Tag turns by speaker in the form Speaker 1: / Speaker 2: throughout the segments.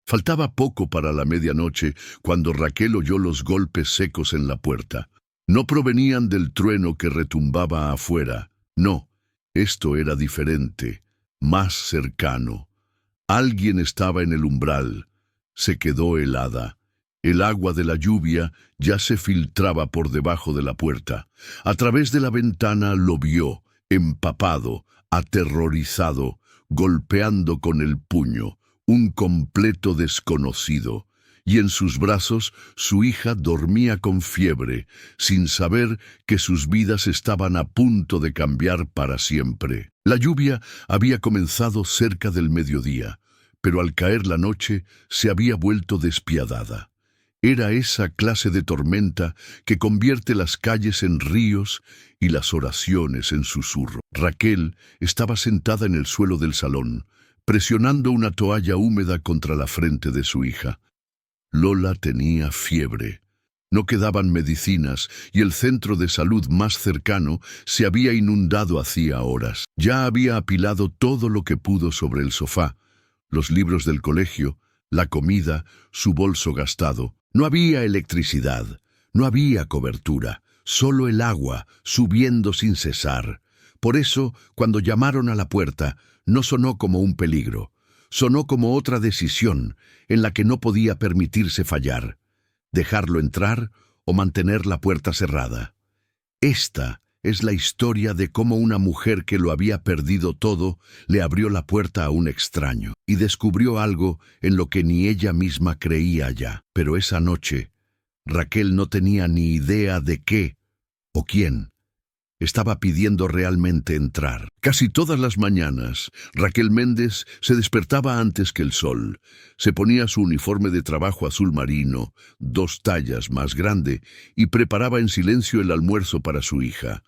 Speaker 1: Faltaba poco para la medianoche cuando Raquel oyó los golpes secos en la puerta. No provenían del trueno que retumbaba afuera. No, esto era diferente, más cercano. Alguien estaba en el umbral. Se quedó helada. El agua de la lluvia ya se filtraba por debajo de la puerta. A través de la ventana lo vio, empapado, aterrorizado, golpeando con el puño, un completo desconocido. Y en sus brazos su hija dormía con fiebre, sin saber que sus vidas estaban a punto de cambiar para siempre. La lluvia había comenzado cerca del mediodía, pero al caer la noche se había vuelto despiadada. Era esa clase de tormenta que convierte las calles en ríos y las oraciones en susurro. Raquel estaba sentada en el suelo del salón, presionando una toalla húmeda contra la frente de su hija. Lola tenía fiebre. No quedaban medicinas y el centro de salud más cercano se había inundado hacía horas. Ya había apilado todo lo que pudo sobre el sofá, los libros del colegio, la comida, su bolso gastado. No había electricidad, no había cobertura, solo el agua subiendo sin cesar. Por eso, cuando llamaron a la puerta, no sonó como un peligro. Sonó como otra decisión en la que no podía permitirse fallar, dejarlo entrar o mantener la puerta cerrada. Esta es la historia de cómo una mujer que lo había perdido todo le abrió la puerta a un extraño y descubrió algo en lo que ni ella misma creía ya. Pero esa noche, Raquel no tenía ni idea de qué o quién estaba pidiendo realmente entrar. Casi todas las mañanas, Raquel Méndez se despertaba antes que el sol. Se ponía su uniforme de trabajo azul marino, 2 tallas más grande, y preparaba en silencio el almuerzo para su hija.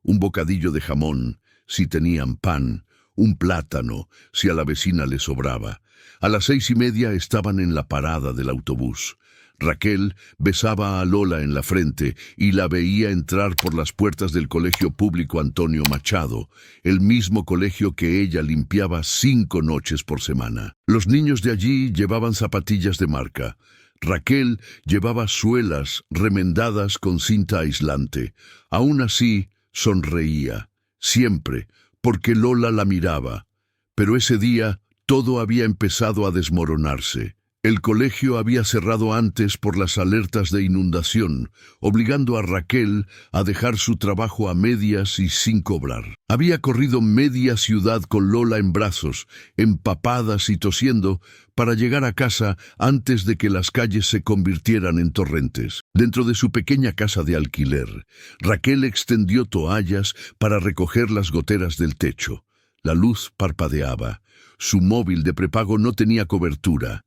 Speaker 1: Un bocadillo de jamón, si tenían pan, un plátano, si a la vecina le sobraba. A las 6:30 estaban en la parada del autobús. Raquel besaba a Lola en la frente y la veía entrar por las puertas del Colegio Público Antonio Machado, el mismo colegio que ella limpiaba 5 noches por semana. Los niños de allí llevaban zapatillas de marca. Raquel llevaba suelas remendadas con cinta aislante. Aún así, sonreía, siempre, porque Lola la miraba. Pero ese día todo había empezado a desmoronarse. El colegio había cerrado antes por las alertas de inundación, obligando a Raquel a dejar su trabajo a medias y sin cobrar. Había corrido media ciudad con Lola en brazos, empapadas y tosiendo, para llegar a casa antes de que las calles se convirtieran en torrentes. Dentro de su pequeña casa de alquiler, Raquel extendió toallas para recoger las goteras del techo. La luz parpadeaba. Su móvil de prepago no tenía cobertura.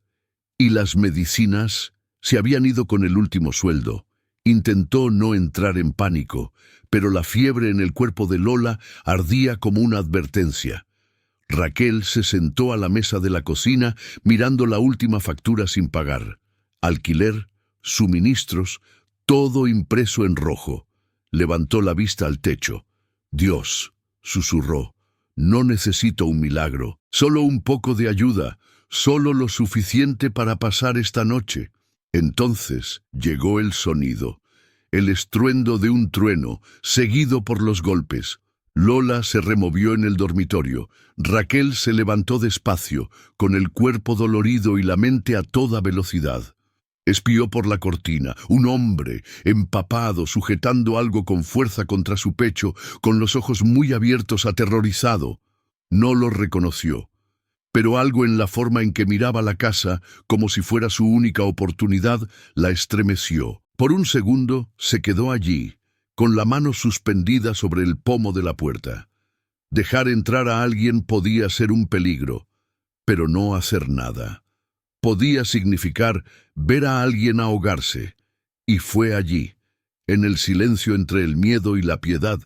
Speaker 1: Y las medicinas se habían ido con el último sueldo. Intentó no entrar en pánico, pero la fiebre en el cuerpo de Lola ardía como una advertencia. Raquel se sentó a la mesa de la cocina mirando la última factura sin pagar. Alquiler, suministros, todo impreso en rojo. Levantó la vista al techo. Dios, susurró, no necesito un milagro, solo un poco de ayuda. Solo lo suficiente para pasar esta noche. Entonces llegó el sonido, el estruendo de un trueno, seguido por los golpes. Lola se removió en el dormitorio. Raquel se levantó despacio, con el cuerpo dolorido y la mente a toda velocidad. Espió por la cortina, un hombre, empapado, sujetando algo con fuerza contra su pecho, con los ojos muy abiertos, aterrorizado. No lo reconoció. Pero algo en la forma en que miraba la casa, como si fuera su única oportunidad, la estremeció. Por un segundo se quedó allí, con la mano suspendida sobre el pomo de la puerta. Dejar entrar a alguien podía ser un peligro, pero no hacer nada. Podía significar ver a alguien ahogarse. Y fue allí, en el silencio entre el miedo y la piedad,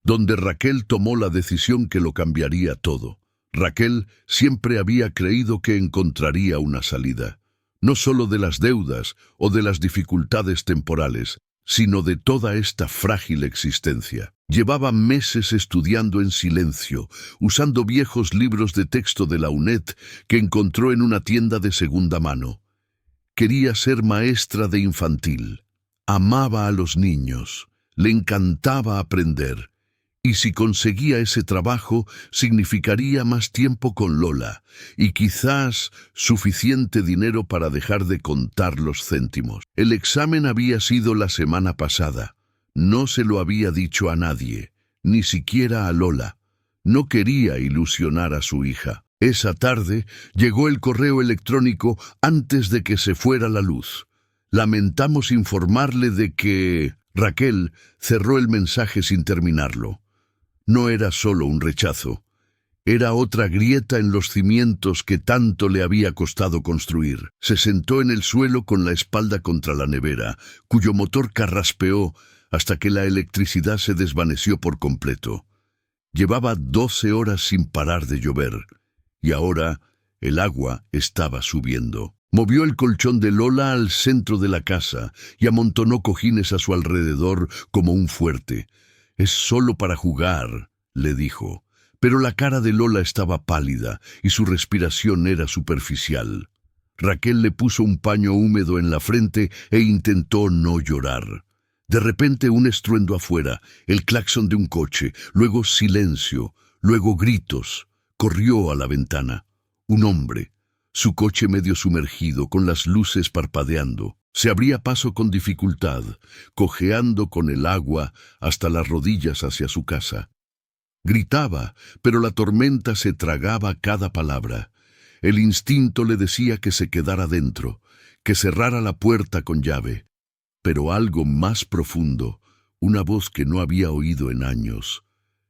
Speaker 1: donde Raquel tomó la decisión que lo cambiaría todo. Raquel siempre había creído que encontraría una salida, no solo de las deudas o de las dificultades temporales, sino de toda esta frágil existencia. Llevaba meses estudiando en silencio, usando viejos libros de texto de la UNED que encontró en una tienda de segunda mano. Quería ser maestra de infantil. Amaba a los niños. Le encantaba aprender. Y si conseguía ese trabajo, significaría más tiempo con Lola y quizás suficiente dinero para dejar de contar los céntimos. El examen había sido la semana pasada. No se lo había dicho a nadie, ni siquiera a Lola. No quería ilusionar a su hija. Esa tarde llegó el correo electrónico antes de que se fuera la luz. Lamentamos informarle de que... Raquel cerró el mensaje sin terminarlo. No era solo un rechazo. Era otra grieta en los cimientos que tanto le había costado construir. Se sentó en el suelo con la espalda contra la nevera, cuyo motor carraspeó hasta que la electricidad se desvaneció por completo. Llevaba 12 horas sin parar de llover, y ahora el agua estaba subiendo. Movió el colchón de Lola al centro de la casa y amontonó cojines a su alrededor como un fuerte. «Es solo para jugar», le dijo. Pero la cara de Lola estaba pálida y su respiración era superficial. Raquel le puso un paño húmedo en la frente e intentó no llorar. De repente un estruendo afuera, el claxon de un coche, luego silencio, luego gritos. Corrió a la ventana. Un hombre, su coche medio sumergido, con las luces parpadeando. Se abría paso con dificultad, cojeando con el agua hasta las rodillas hacia su casa. Gritaba, pero la tormenta se tragaba cada palabra. El instinto le decía que se quedara dentro, que cerrara la puerta con llave. Pero algo más profundo, una voz que no había oído en años,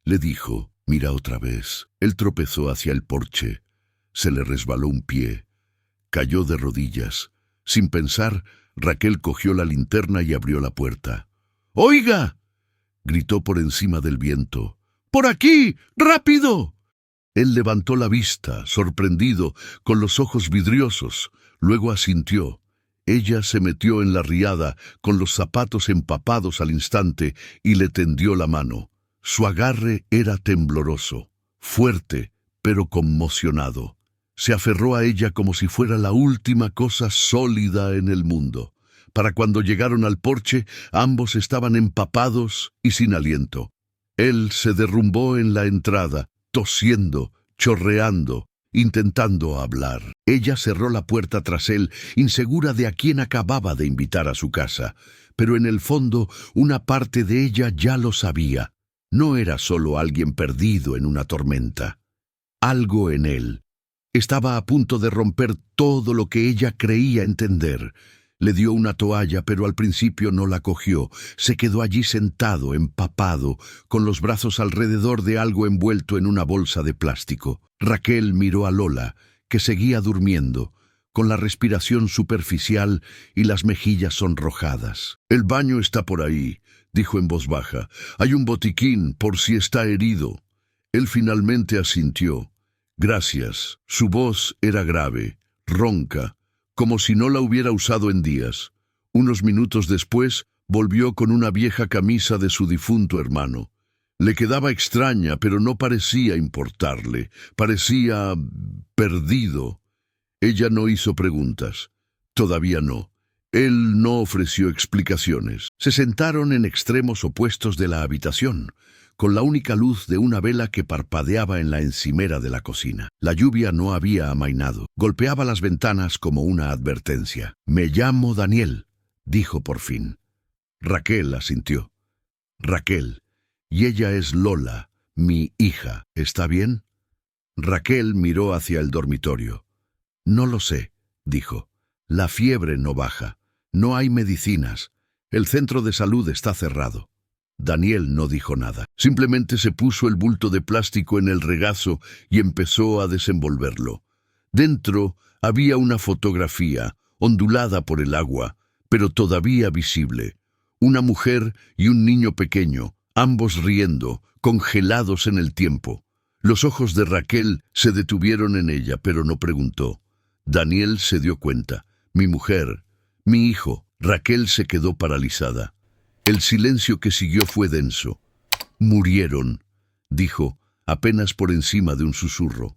Speaker 1: le dijo: «Mira otra vez». Él tropezó hacia el porche. Se le resbaló un pie. Cayó de rodillas. Sin pensar, Raquel cogió la linterna y abrió la puerta. «¡Oiga!», gritó por encima del viento. «¡Por aquí! ¡Rápido!». Él levantó la vista, sorprendido, con los ojos vidriosos. Luego asintió. Ella se metió en la riada, con los zapatos empapados al instante, y le tendió la mano. Su agarre era tembloroso, fuerte, pero conmocionado. Se aferró a ella como si fuera la última cosa sólida en el mundo. Para cuando llegaron al porche, ambos estaban empapados y sin aliento. Él se derrumbó en la entrada, tosiendo, chorreando, intentando hablar. Ella cerró la puerta tras él, insegura de a quién acababa de invitar a su casa. Pero en el fondo, una parte de ella ya lo sabía. No era solo alguien perdido en una tormenta. Algo en él estaba a punto de romper todo lo que ella creía entender. Le dio una toalla, pero al principio no la cogió. Se quedó allí sentado, empapado, con los brazos alrededor de algo envuelto en una bolsa de plástico. Raquel miró a Lola, que seguía durmiendo, con la respiración superficial y las mejillas sonrojadas. «El baño está por ahí», dijo en voz baja. «Hay un botiquín por si está herido». Él finalmente asintió. «Gracias». Su voz era grave, ronca, como si no la hubiera usado en días. Unos minutos después, volvió con una vieja camisa de su difunto hermano. Le quedaba extraña, pero no parecía importarle. Parecía perdido. Ella no hizo preguntas. Todavía no. Él no ofreció explicaciones. Se sentaron en extremos opuestos de la habitación, con la única luz de una vela que parpadeaba en la encimera de la cocina. La lluvia no había amainado. Golpeaba las ventanas como una advertencia. «Me llamo Daniel», dijo por fin. Raquel asintió. «Raquel, y ella es Lola, mi hija. ¿Está bien?». Raquel miró hacia el dormitorio. «No lo sé», dijo. «La fiebre no baja. No hay medicinas. El centro de salud está cerrado». Daniel no dijo nada. Simplemente se puso el bulto de plástico en el regazo y empezó a desenvolverlo. Dentro había una fotografía, ondulada por el agua, pero todavía visible. Una mujer y un niño pequeño, ambos riendo, congelados en el tiempo. Los ojos de Raquel se detuvieron en ella, pero no preguntó. Daniel se dio cuenta. «Mi mujer, mi hijo». Raquel se quedó paralizada. El silencio que siguió fue denso. Murieron, dijo, apenas por encima de un susurro.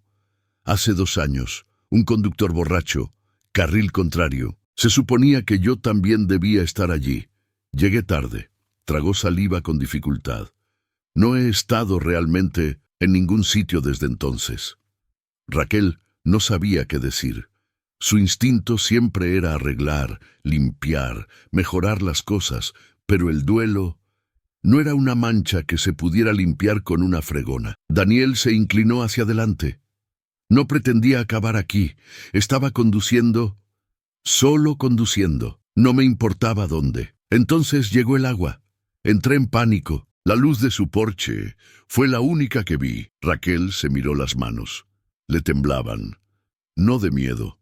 Speaker 1: Hace 2 años, un conductor borracho, carril contrario. Se suponía que yo también debía estar allí. Llegué tarde. Tragó saliva con dificultad. No he estado realmente en ningún sitio desde entonces. Raquel no sabía qué decir. Su instinto siempre era arreglar, limpiar, mejorar las cosas, pero el duelo no era una mancha que se pudiera limpiar con una fregona. Daniel se inclinó hacia adelante. No pretendía acabar aquí. Estaba conduciendo, solo conduciendo. No me importaba dónde. Entonces llegó el agua. Entré en pánico. La luz de su porche fue la única que vi. Raquel se miró las manos. Le temblaban. No de miedo,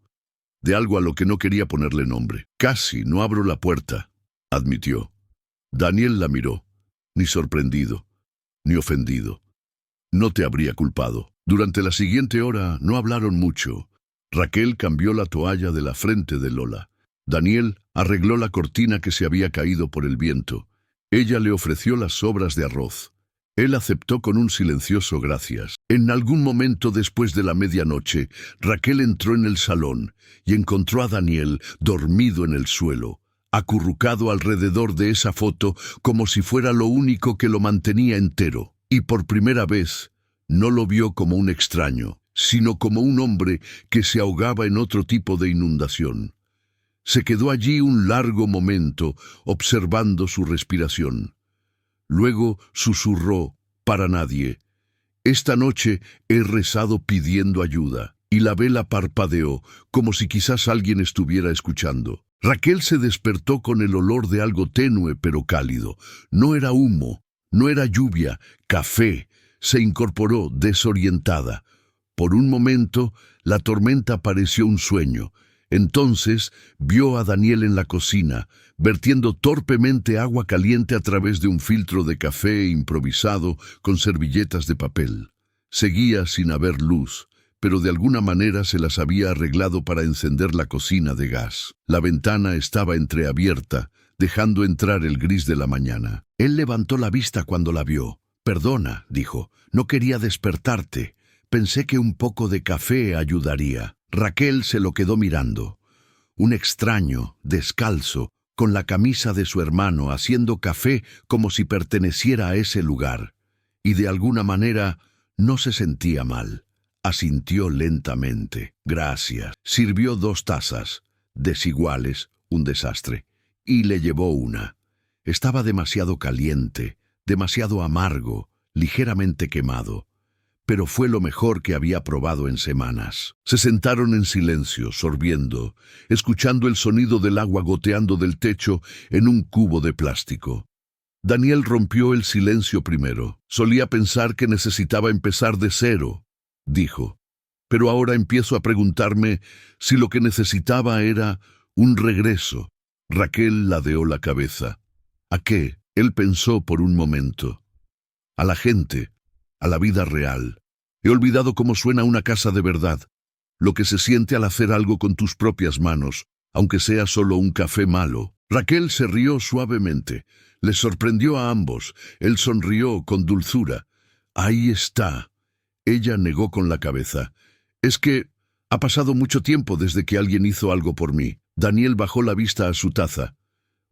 Speaker 1: de algo a lo que no quería ponerle nombre. Casi no abro la puerta, admitió. Daniel la miró, ni sorprendido, ni ofendido. No te habría culpado. Durante la siguiente hora no hablaron mucho. Raquel cambió la toalla de la frente de Lola. Daniel arregló la cortina que se había caído por el viento. Ella le ofreció las sobras de arroz. Él aceptó con un silencioso gracias. En algún momento después de la medianoche, Raquel entró en el salón y encontró a Daniel dormido en el suelo, acurrucado alrededor de esa foto como si fuera lo único que lo mantenía entero. Y por primera vez, no lo vio como un extraño, sino como un hombre que se ahogaba en otro tipo de inundación. Se quedó allí un largo momento observando su respiración. Luego susurró, para nadie: «Esta noche he rezado pidiendo ayuda», y la vela parpadeó, como si quizás alguien estuviera escuchando. Raquel se despertó con el olor de algo tenue pero cálido. No era humo, no era lluvia, café. Se incorporó desorientada. Por un momento, la tormenta pareció un sueño. Entonces vio a Daniel en la cocina, vertiendo torpemente agua caliente a través de un filtro de café improvisado con servilletas de papel. Seguía sin haber luz, pero de alguna manera se las había arreglado para encender la cocina de gas. La ventana estaba entreabierta, dejando entrar el gris de la mañana. Él levantó la vista cuando la vio. «Perdona», dijo, «no quería despertarte. Pensé que un poco de café ayudaría». Raquel se lo quedó mirando. Un extraño, descalzo, con la camisa de su hermano, haciendo café como si perteneciera a ese lugar. Y de alguna manera no se sentía mal. Asintió lentamente. «Gracias». Sirvió 2 tazas, desiguales, un desastre, y le llevó una. Estaba demasiado caliente, demasiado amargo, ligeramente quemado. Pero fue lo mejor que había probado en semanas. Se sentaron en silencio, sorbiendo, escuchando el sonido del agua goteando del techo en un cubo de plástico. Daniel rompió el silencio primero. «Solía pensar que necesitaba empezar de cero», dijo. «Pero ahora empiezo a preguntarme si lo que necesitaba era un regreso». Raquel ladeó la cabeza. «¿A qué?». Él pensó por un momento. «A la gente, a la vida real. He olvidado cómo suena una casa de verdad, lo que se siente al hacer algo con tus propias manos, aunque sea solo un café malo». Raquel se rió suavemente. Les sorprendió a ambos. Él sonrió con dulzura. «Ahí está». Ella negó con la cabeza. «Es que ha pasado mucho tiempo desde que alguien hizo algo por mí». Daniel bajó la vista a su taza.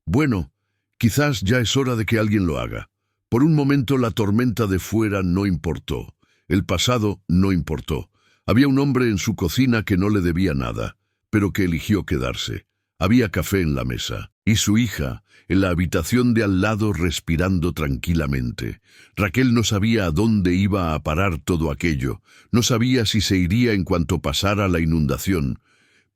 Speaker 1: «Bueno, quizás ya es hora de que alguien lo haga». Por un momento la tormenta de fuera no importó. El pasado no importó. Había un hombre en su cocina que no le debía nada, pero que eligió quedarse. Había café en la mesa, y su hija, en la habitación de al lado, respirando tranquilamente. Raquel no sabía a dónde iba a parar todo aquello. No sabía si se iría en cuanto pasara la inundación.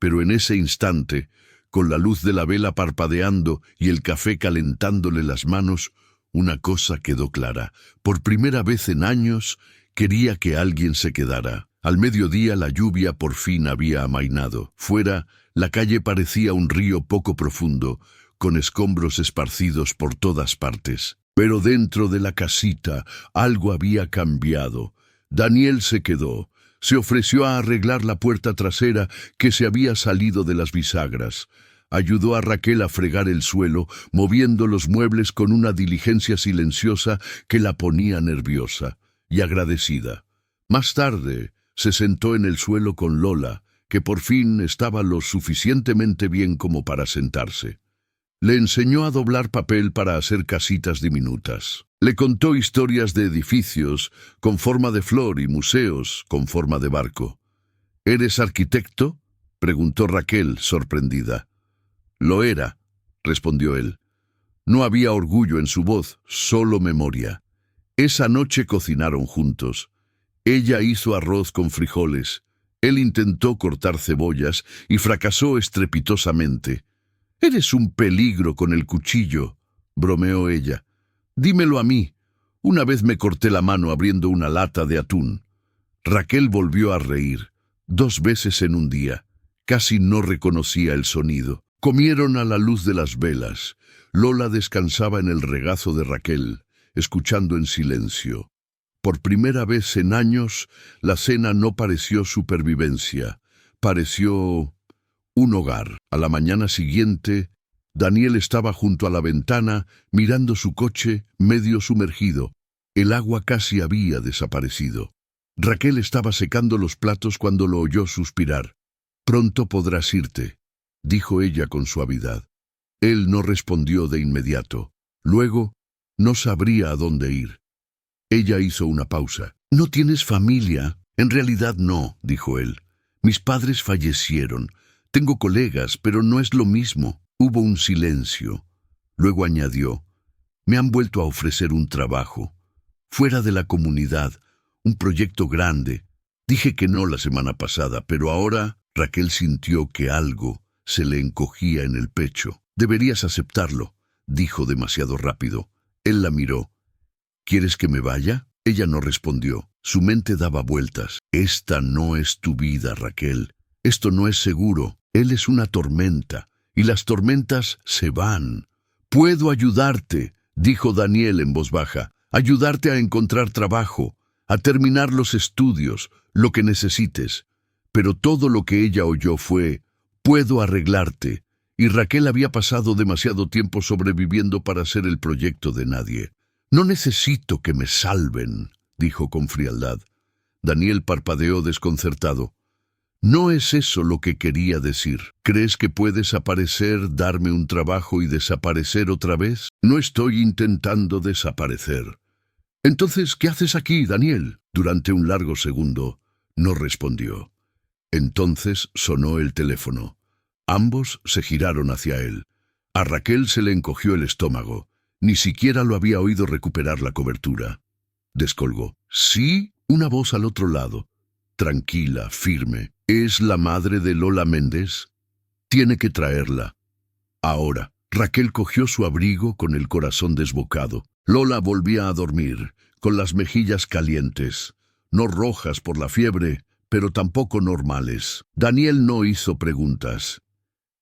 Speaker 1: Pero en ese instante, con la luz de la vela parpadeando y el café calentándole las manos, una cosa quedó clara. Por primera vez en años, quería que alguien se quedara. Al mediodía la lluvia por fin había amainado. Fuera, la calle parecía un río poco profundo, con escombros esparcidos por todas partes. Pero dentro de la casita algo había cambiado. Daniel se quedó. Se ofreció a arreglar la puerta trasera que se había salido de las bisagras. Ayudó a Raquel a fregar el suelo, moviendo los muebles con una diligencia silenciosa que la ponía nerviosa y agradecida. Más tarde, se sentó en el suelo con Lola, que por fin estaba lo suficientemente bien como para sentarse. Le enseñó a doblar papel para hacer casitas diminutas. Le contó historias de edificios con forma de flor y museos con forma de barco. ¿Eres arquitecto?, preguntó Raquel, sorprendida. Lo era, respondió él. No había orgullo en su voz, solo memoria. Esa noche cocinaron juntos. Ella hizo arroz con frijoles. Él intentó cortar cebollas y fracasó estrepitosamente. «Eres un peligro con el cuchillo», bromeó ella. «Dímelo a mí. Una vez me corté la mano abriendo una lata de atún». Raquel volvió a reír, 2 veces en un día. Casi no reconocía el sonido. Comieron a la luz de las velas. Lola descansaba en el regazo de Raquel, escuchando en silencio. Por primera vez en años, la cena no pareció supervivencia, pareció un hogar. A la mañana siguiente, Daniel estaba junto a la ventana, mirando su coche medio sumergido. El agua casi había desaparecido. Raquel estaba secando los platos cuando lo oyó suspirar. «Pronto podrás irte», dijo ella con suavidad. Él no respondió de inmediato. Luego, no sabría a dónde ir. Ella hizo una pausa. «¿No tienes familia?» «En realidad no», dijo él. «Mis padres fallecieron. Tengo colegas, pero no es lo mismo». Hubo un silencio. Luego añadió: «Me han vuelto a ofrecer un trabajo. Fuera de la comunidad, un proyecto grande. Dije que no la semana pasada, pero ahora...» Raquel sintió que algo se le encogía en el pecho. «Deberías aceptarlo», dijo demasiado rápido. Él la miró. «¿Quieres que me vaya?» Ella no respondió. Su mente daba vueltas. «Esta no es tu vida, Raquel. Esto no es seguro. Él es una tormenta, y las tormentas se van». «Puedo ayudarte», dijo Daniel en voz baja. «Ayudarte a encontrar trabajo, a terminar los estudios, lo que necesites». Pero todo lo que ella oyó fue: «Puedo arreglarte». Y Raquel había pasado demasiado tiempo sobreviviendo para ser el proyecto de nadie. «No necesito que me salven», dijo con frialdad. Daniel parpadeó desconcertado. «No es eso lo que quería decir. ¿Crees que puedes aparecer, darme un trabajo y desaparecer otra vez?» «No estoy intentando desaparecer». «Entonces, ¿qué haces aquí, Daniel?» Durante un largo segundo, no respondió. Entonces sonó el teléfono. Ambos se giraron hacia él. A Raquel se le encogió el estómago. Ni siquiera lo había oído recuperar la cobertura. Descolgó. «¿Sí?» Una voz al otro lado. Tranquila, firme. «¿Es la madre de Lola Méndez?» «Tiene que traerla. Ahora». Raquel cogió su abrigo con el corazón desbocado. Lola volvía a dormir, con las mejillas calientes, no rojas por la fiebre, pero tampoco normales. Daniel no hizo preguntas.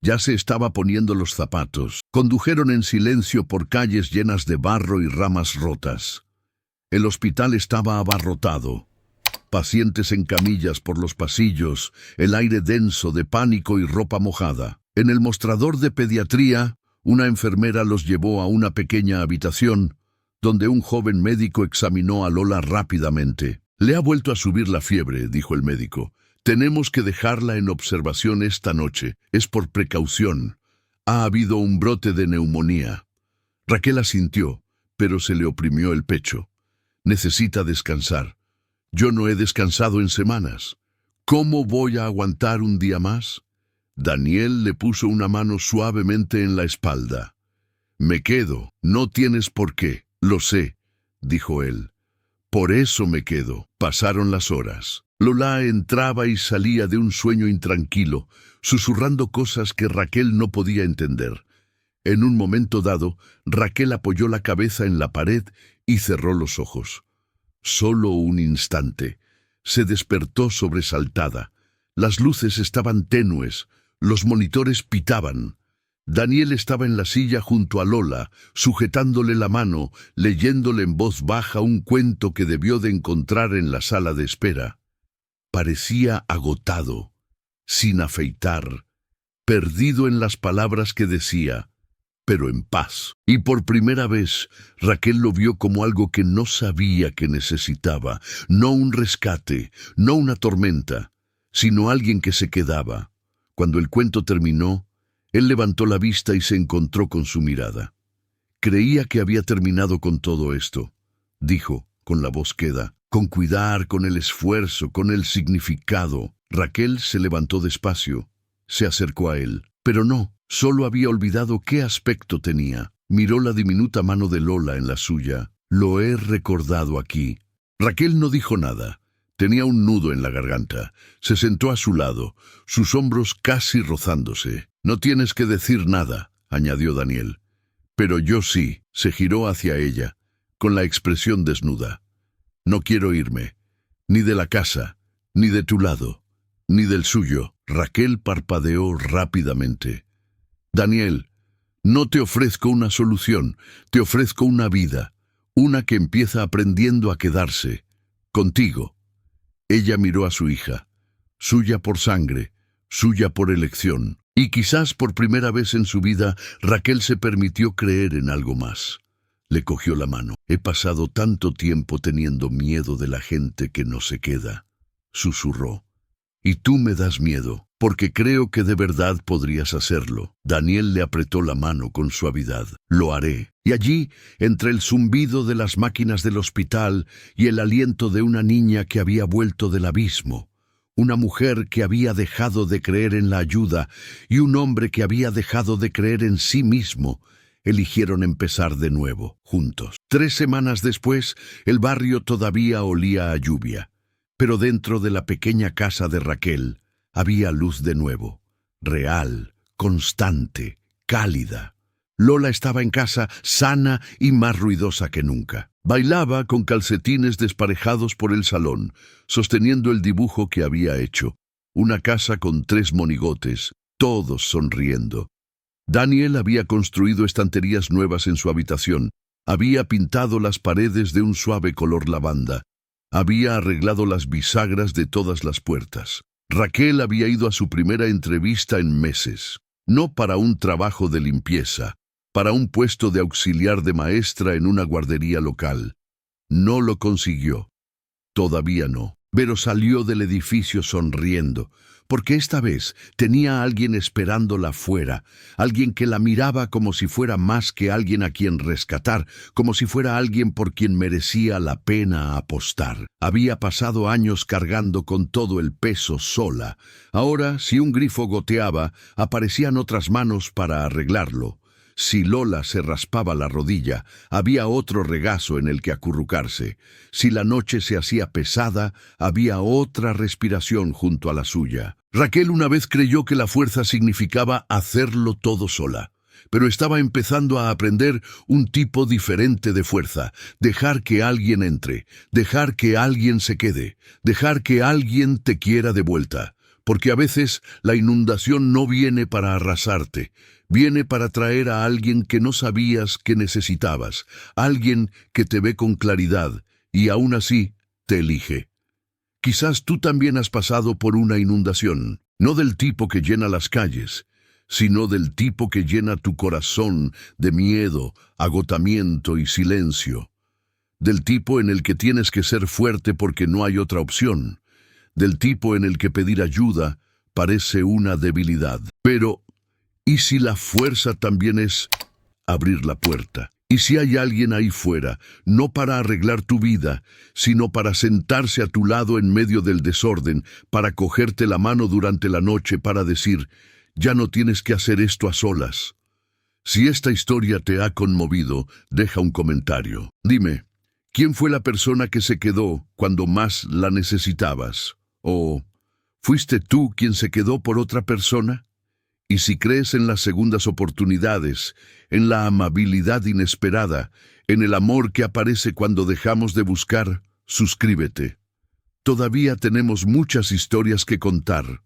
Speaker 1: Ya se estaba poniendo los zapatos. Condujeron en silencio por calles llenas de barro y ramas rotas. El hospital estaba abarrotado. Pacientes en camillas por los pasillos, el aire denso de pánico y ropa mojada. En el mostrador de pediatría, una enfermera los llevó a una pequeña habitación, donde un joven médico examinó a Lola rápidamente. «Le ha vuelto a subir la fiebre», dijo el médico. «Tenemos que dejarla en observación esta noche. Es por precaución. Ha habido un brote de neumonía». Raquel asintió, pero se le oprimió el pecho. «Necesita descansar. Yo no he descansado en semanas. ¿Cómo voy a aguantar un día más?» Daniel le puso una mano suavemente en la espalda. «Me quedo. No tienes por qué. Lo sé», dijo él. «Por eso me quedo». Pasaron las horas. Lola entraba y salía de un sueño intranquilo, susurrando cosas que Raquel no podía entender. En un momento dado, Raquel apoyó la cabeza en la pared y cerró los ojos. Solo un instante. Se despertó sobresaltada. Las luces estaban tenues, los monitores pitaban. Daniel estaba en la silla junto a Lola, sujetándole la mano, leyéndole en voz baja un cuento que debió de encontrar en la sala de espera. Parecía agotado, sin afeitar, perdido en las palabras que decía, pero en paz. Y por primera vez, Raquel lo vio como algo que no sabía que necesitaba, no un rescate, no una tormenta, sino alguien que se quedaba. Cuando el cuento terminó, él levantó la vista y se encontró con su mirada. Creía que había terminado con todo esto, dijo, con la voz queda, con cuidar, con el esfuerzo, con el significado. Raquel se levantó despacio, se acercó a él, pero no, solo había olvidado qué aspecto tenía. Miró la diminuta mano de Lola en la suya. Lo he recordado aquí. Raquel no dijo nada. Tenía un nudo en la garganta. Se sentó a su lado, sus hombros casi rozándose. No tienes que decir nada, añadió Daniel. Pero yo sí. Se giró hacia ella, con la expresión desnuda. No quiero irme, ni de la casa, ni de tu lado, ni del suyo. Raquel parpadeó rápidamente. Daniel, no te ofrezco una solución, te ofrezco una vida, una que empieza aprendiendo a quedarse, contigo. Ella miró a su hija, suya por sangre, suya por elección, y quizás por primera vez en su vida Raquel se permitió creer en algo más. Le cogió la mano. He pasado tanto tiempo teniendo miedo de la gente que no se queda, susurró. Y tú me das miedo, porque creo que de verdad podrías hacerlo. Daniel le apretó la mano con suavidad. Lo haré. Y allí, entre el zumbido de las máquinas del hospital y el aliento de una niña que había vuelto del abismo, una mujer que había dejado de creer en la ayuda y un hombre que había dejado de creer en sí mismo, eligieron empezar de nuevo, juntos. 3 semanas después, el barrio todavía olía a lluvia. Pero dentro de la pequeña casa de Raquel había luz de nuevo, real, constante, cálida. Lola estaba en casa, sana y más ruidosa que nunca. Bailaba con calcetines desparejados por el salón, sosteniendo el dibujo que había hecho. Una casa con 3 monigotes, todos sonriendo. Daniel había construido estanterías nuevas en su habitación. Había pintado las paredes de un suave color lavanda. Había arreglado las bisagras de todas las puertas. Raquel había ido a su primera entrevista en meses, no para un trabajo de limpieza, para un puesto de auxiliar de maestra en una guardería local. No lo consiguió. Todavía no. Pero salió del edificio sonriendo, porque esta vez tenía a alguien esperándola fuera, alguien que la miraba como si fuera más que alguien a quien rescatar, como si fuera alguien por quien merecía la pena apostar. Había pasado años cargando con todo el peso sola. Ahora, si un grifo goteaba, aparecían otras manos para arreglarlo. Si Lola se raspaba la rodilla, había otro regazo en el que acurrucarse. Si la noche se hacía pesada, había otra respiración junto a la suya. Raquel una vez creyó que la fuerza significaba hacerlo todo sola, pero estaba empezando a aprender un tipo diferente de fuerza. Dejar que alguien entre, dejar que alguien se quede, dejar que alguien te quiera de vuelta. Porque a veces la inundación no viene para arrasarte, viene para traer a alguien que no sabías que necesitabas, alguien que te ve con claridad y aún así te elige. Quizás tú también has pasado por una inundación, no del tipo que llena las calles, sino del tipo que llena tu corazón de miedo, agotamiento y silencio. Del tipo en el que tienes que ser fuerte porque no hay otra opción. Del tipo en el que pedir ayuda parece una debilidad. Pero, ¿y si la fuerza también es abrir la puerta? ¿Y si hay alguien ahí fuera, no para arreglar tu vida, sino para sentarse a tu lado en medio del desorden, para cogerte la mano durante la noche, para decir, ya no tienes que hacer esto a solas? Si esta historia te ha conmovido, deja un comentario. Dime, ¿quién fue la persona que se quedó cuando más la necesitabas? ¿O fuiste tú quien se quedó por otra persona? Y si crees en las segundas oportunidades, en la amabilidad inesperada, en el amor que aparece cuando dejamos de buscar, suscríbete. Todavía tenemos muchas historias que contar.